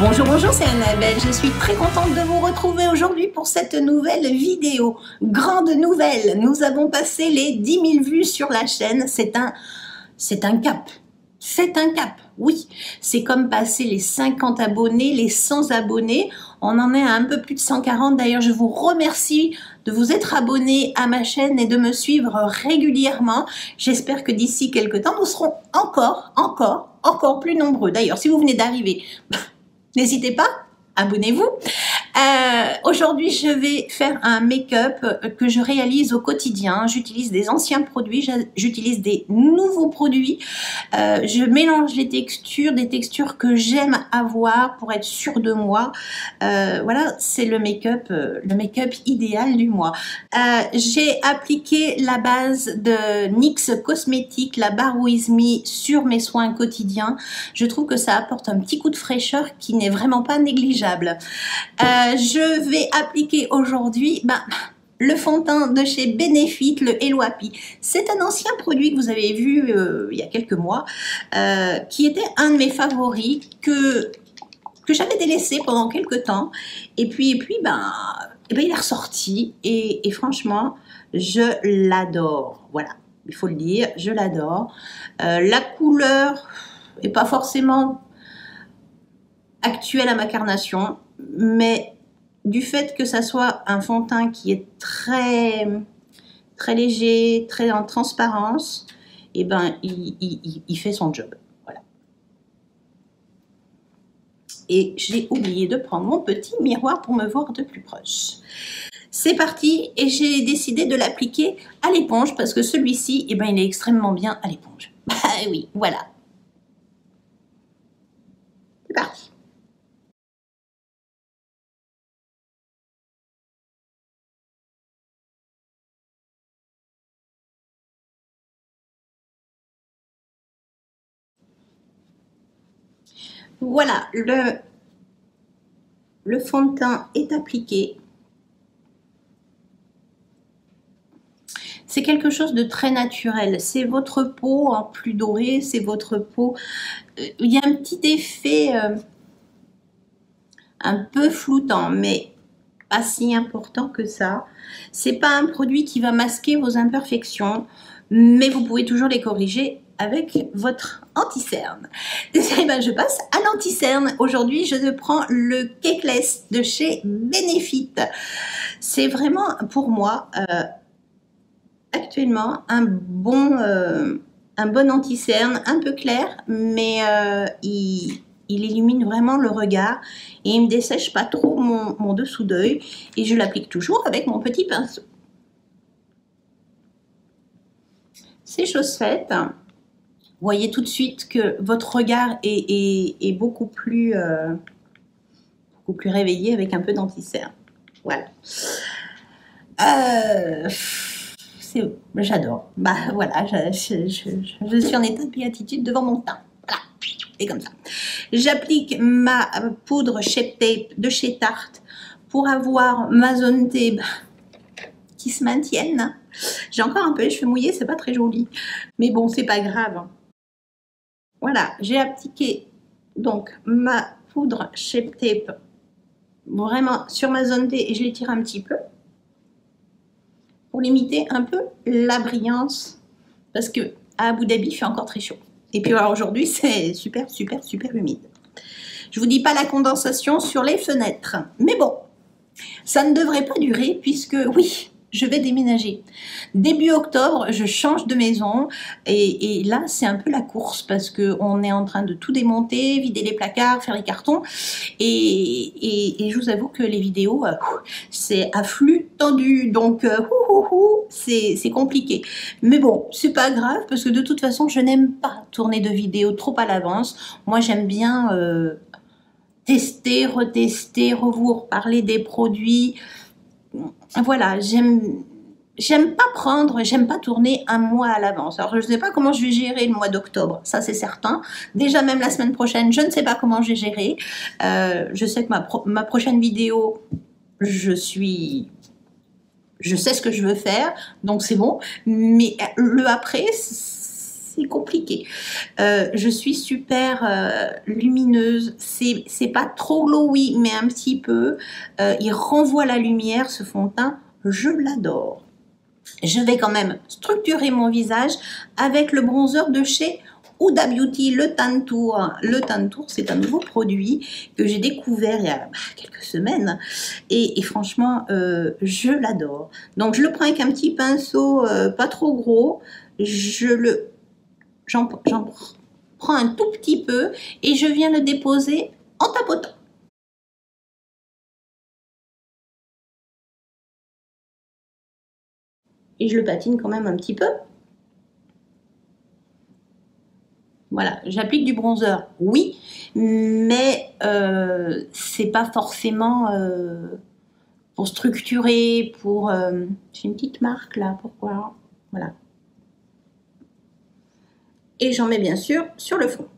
Bonjour, bonjour, c'est Annabelle. Je suis très contente de vous retrouver aujourd'hui pour cette nouvelle vidéo. Grande nouvelle, nous avons passé les 10 000 vues sur la chaîne. C'est un cap. C'est un cap, oui. C'est comme passer les 50 abonnés, les 100 abonnés. On en est à un peu plus de 140. D'ailleurs, je vous remercie de vous être abonné à ma chaîne et de me suivre régulièrement. J'espère que d'ici quelques temps, nous serons encore plus nombreux. D'ailleurs, si vous venez d'arriver, n'hésitez pas, abonnez-vous. Aujourd'hui, je vais faire un make-up que je réalise au quotidien. J'utilise des anciens produits, j'utilise des nouveaux produits. Je mélange les textures, des textures que j'aime avoir pour être sûre de moi. Voilà, c'est le make-up idéal du mois. J'ai appliqué la base de NYX Cosmetics, la Bare With Me, sur mes soins quotidiens. Je trouve que ça apporte un petit coup de fraîcheur qui n'est vraiment pas négligeable. Je vais appliquer aujourd'hui le fond de teint de chez Benefit, le Hello Happy. C'est un ancien produit que vous avez vu il y a quelques mois, qui était un de mes favoris, que j'avais délaissé pendant quelques temps. Et puis il est ressorti et franchement, je l'adore. Voilà, il faut le dire, je l'adore. La couleur n'est pas forcément actuelle à ma carnation, mais du fait que ça soit un fond de teint qui est très léger, très en transparence, et il fait son job. Voilà. Et j'ai oublié de prendre mon petit miroir pour me voir de plus proche. C'est parti, et j'ai décidé de l'appliquer à l'éponge parce que celui-ci, il est extrêmement bien à l'éponge. Oui, voilà. C'est parti. Voilà, le fond de teint est appliqué. C'est quelque chose de très naturel. C'est votre peau en plus dorée, c'est votre peau. Il y a un petit effet un peu floutant, mais pas si important que ça. C'est pas un produit qui va masquer vos imperfections, mais vous pouvez toujours les corriger avec votre anti-cerne. Je passe à l'anti-cerne. Aujourd'hui, je prends le Cakeless de chez Benefit. C'est vraiment, pour moi, actuellement, un bon anti-cerne, un peu clair, mais il illumine vraiment le regard et il ne me dessèche pas trop mon dessous d'œil. Et je l'applique toujours avec mon petit pinceau. C'est chose faite. Vous voyez tout de suite que votre regard est beaucoup plus réveillé avec un peu d'anti-cerne. Voilà. J'adore. Voilà, je suis en état de béatitude devant mon teint. Voilà, et comme ça. J'applique ma poudre Shape Tape de chez Tarte pour avoir ma zone T qui se maintienne. J'ai encore un peu les cheveux mouillés, c'est pas très joli. Mais bon, c'est pas grave. Voilà, j'ai appliqué donc ma poudre Shape Tape vraiment sur ma zone T et je l'étire un petit peu pour limiter un peu la brillance parce que à Abu Dhabi il fait encore très chaud. Et puis alors aujourd'hui c'est super humide. Je vous dis pas la condensation sur les fenêtres, mais bon, ça ne devrait pas durer puisque oui, je vais déménager. Début octobre, je change de maison et là, c'est un peu la course parce qu'on est en train de tout démonter, vider les placards, faire les cartons et je vous avoue que les vidéos, c'est à flux tendu, donc c'est compliqué. Mais bon, c'est pas grave parce que de toute façon, je n'aime pas tourner de vidéos trop à l'avance. Moi, j'aime bien tester, retester, vous reparler des produits. Voilà, j'aime pas tourner un mois à l'avance. Alors je ne sais pas comment je vais gérer le mois d'octobre, ça c'est certain. Déjà même la semaine prochaine, je ne sais pas comment je vais gérer. Je sais que ma prochaine vidéo, je sais ce que je veux faire, donc c'est bon. Mais le après, c'est compliqué. Je suis super lumineuse, c'est pas trop glowy, mais un petit peu. Il renvoie la lumière, ce fond de teint, je l'adore. Je vais quand même structurer mon visage avec le bronzer de chez Huda Beauty, le Tan Tour. Le Tan Tour, c'est un nouveau produit que j'ai découvert il y a quelques semaines et franchement, je l'adore. Donc, je le prends avec un petit pinceau pas trop gros. J'en prends un tout petit peu et je viens le déposer en tapotant. Et je le patine quand même un petit peu. Voilà, j'applique du bronzer, oui, mais c'est pas forcément pour structurer, pour... J'ai une petite marque là, pourquoi? Voilà. Et j'en mets bien sûr sur le front.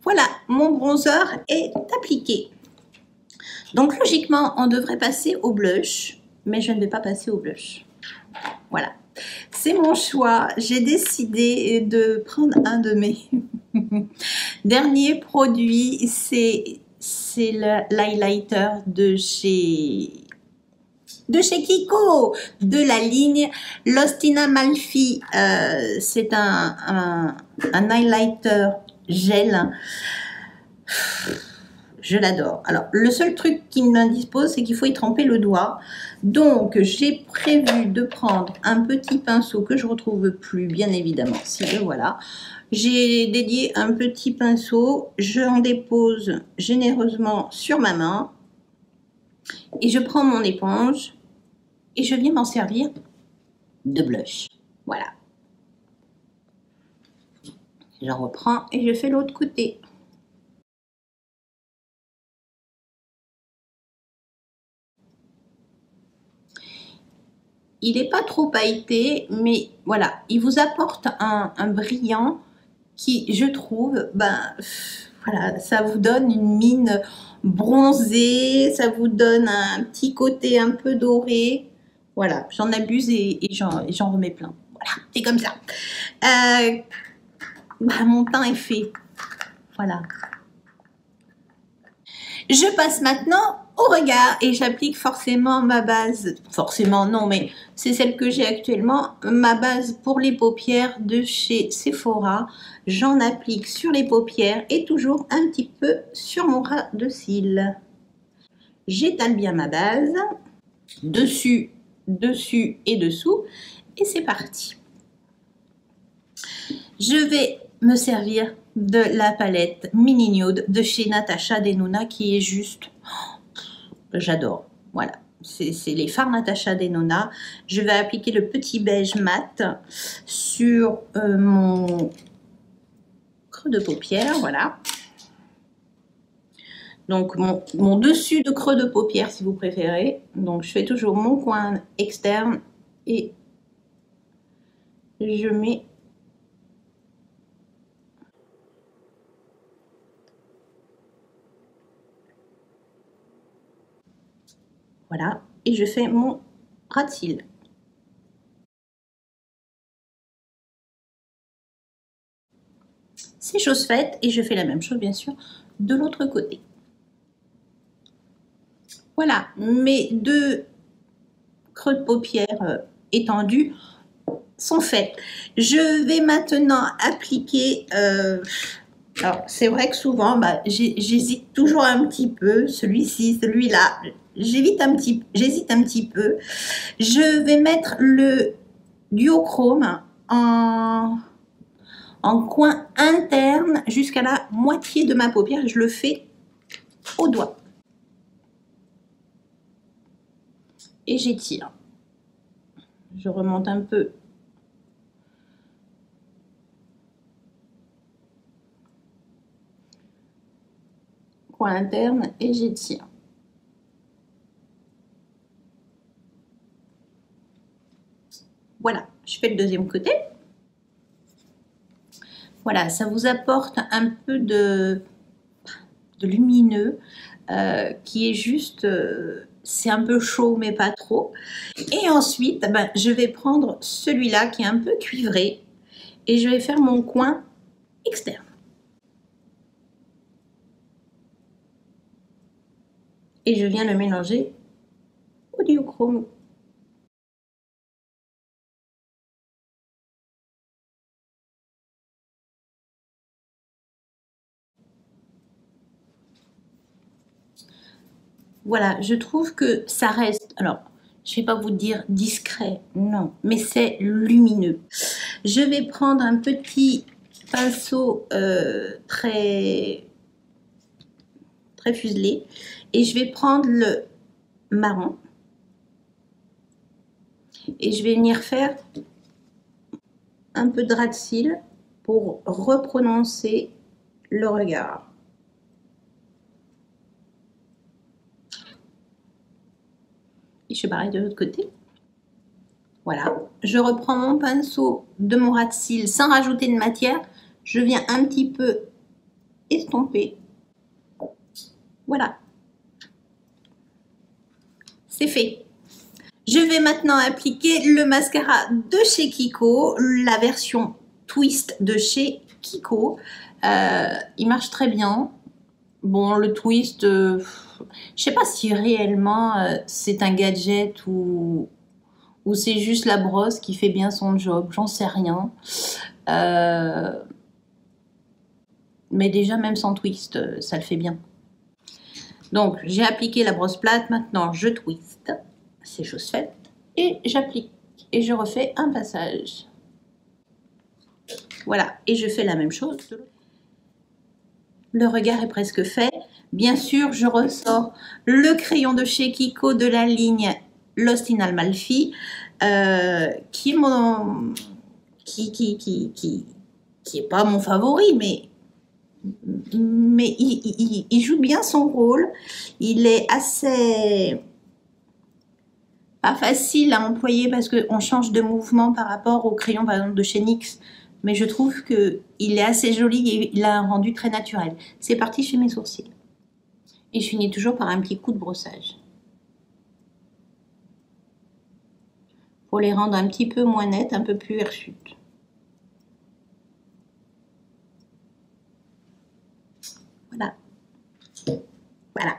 Voilà, mon bronzer est appliqué. Donc logiquement, on devrait passer au blush, mais je ne vais pas passer au blush. Voilà, c'est mon choix. J'ai décidé de prendre un de mes derniers produits. C'est l'highlighter de chez Kiko, de la ligne Lost in Amalfi. C'est un highlighter gel. Je l'adore. Alors, le seul truc qui m'indispose, c'est qu'il faut y tremper le doigt. Donc, j'ai prévu de prendre un petit pinceau que je ne retrouve plus, bien évidemment. Si le voilà. J'ai dédié un petit pinceau. Je en dépose généreusement sur ma main. Et je prends mon éponge. Et je viens m'en servir de blush. Voilà. J'en reprends et je fais l'autre côté. Il n'est pas trop pailleté, mais voilà, il vous apporte un brillant qui, je trouve, voilà, ça vous donne une mine bronzée, ça vous donne un petit côté un peu doré. Voilà, j'en abuse et j'en remets plein. Voilà, c'est comme ça. Mon teint est fait. Voilà. Je passe maintenant au regard et j'applique forcément ma base, forcément non, mais c'est celle que j'ai actuellement, ma base pour les paupières de chez Sephora. J'en applique sur les paupières et toujours un petit peu sur mon ras de cils. J'étale bien ma base, dessus, dessus et dessous, et c'est parti. Je vais me servir de la palette Mini Nude de chez Natasha Denona qui est juste... J'adore. Voilà. C'est les fards Natasha Denona. Je vais appliquer le petit beige mat sur mon creux de paupière. Voilà. Donc, mon dessus de creux de paupière, si vous préférez. Donc, je fais toujours mon coin externe et je mets... Voilà, et je fais mon ras de cils. C'est chose faite et je fais la même chose bien sûr de l'autre côté. Voilà, mes deux creux de paupières étendus sont faits. Je vais maintenant appliquer... alors, c'est vrai que souvent, j'hésite toujours un petit peu. Celui-ci, celui-là, j'hésite un petit peu. Je vais mettre le duochrome en coin interne jusqu'à la moitié de ma paupière. Je le fais au doigt. Et j'étire. Je remonte un peu. Coin interne et j'étire. Voilà, je fais le deuxième côté. Voilà, ça vous apporte un peu de lumineux. qui est juste, c'est un peu chaud mais pas trop. Et ensuite, ben, je vais prendre celui-là qui est un peu cuivré et je vais faire mon coin externe. Et je viens le mélanger au duochrome. Voilà, je trouve que ça reste, alors, je ne vais pas vous dire discret, non, mais c'est lumineux. Je vais prendre un petit pinceau très fuselé et je vais prendre le marron et je vais venir faire un peu de ras de cils pour reprononcer le regard. Et je fais pareil de l'autre côté. Voilà, je reprends mon pinceau de mon ras de cils sans rajouter de matière. Je viens un petit peu estomper. Voilà, c'est fait. Je vais maintenant appliquer le mascara de chez Kiko, la version Twist de chez Kiko. Il marche très bien. Bon, le Twist, je sais pas si réellement c'est un gadget ou c'est juste la brosse qui fait bien son job, j'en sais rien. Mais déjà, même sans Twist, ça le fait bien. Donc, j'ai appliqué la brosse plate, maintenant je twist, c'est chose faite, et j'applique, et je refais un passage. Voilà, et je fais la même chose. Le regard est presque fait. Bien sûr, je ressors le crayon de chez Kiko de la ligne Lost in Amalfi, qui est mon... qui est pas mon favori, mais il joue bien son rôle. Il est assez pas facile à employer parce qu'on change de mouvement par rapport au crayon par exemple de chez NYX, mais je trouve qu'il est assez joli et il a un rendu très naturel. C'est parti, je fais mes sourcils et je finis toujours par un petit coup de brossage pour les rendre un petit peu moins nets, un peu plus hirsutes. Voilà. Voilà.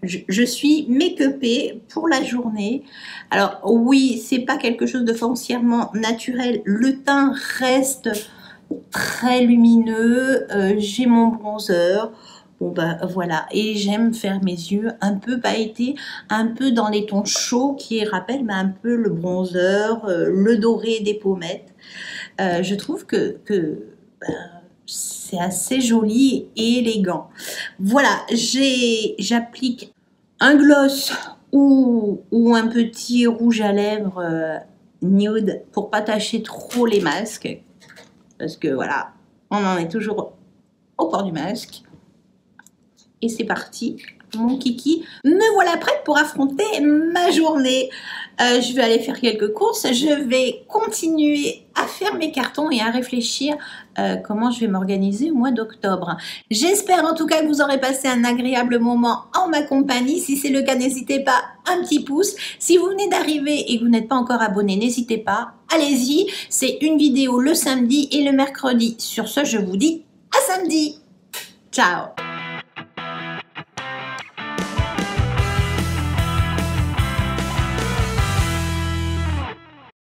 Je suis make-upée pour la journée. Alors oui, c'est pas quelque chose de foncièrement naturel. Le teint reste très lumineux. J'ai mon bronzer. Bon ben voilà. Et j'aime faire mes yeux un peu pailletés, un peu dans les tons chauds qui rappellent un peu le bronzer, le doré des pommettes. Je trouve que c'est assez joli et élégant. Voilà, j'applique un gloss ou un petit rouge à lèvres nude pour pas tacher trop les masques. Parce que voilà, on en est toujours au port du masque. Et c'est parti, mon kiki. Me voilà prête pour affronter ma journée. Je vais aller faire quelques courses. Je vais continuer à faire mes cartons et à réfléchir comment je vais m'organiser au mois d'octobre. J'espère en tout cas que vous aurez passé un agréable moment en ma compagnie. Si c'est le cas, n'hésitez pas, un petit pouce. Si vous venez d'arriver et que vous n'êtes pas encore abonné, n'hésitez pas, allez-y. C'est une vidéo le samedi et le mercredi. Sur ce, je vous dis à samedi. Ciao.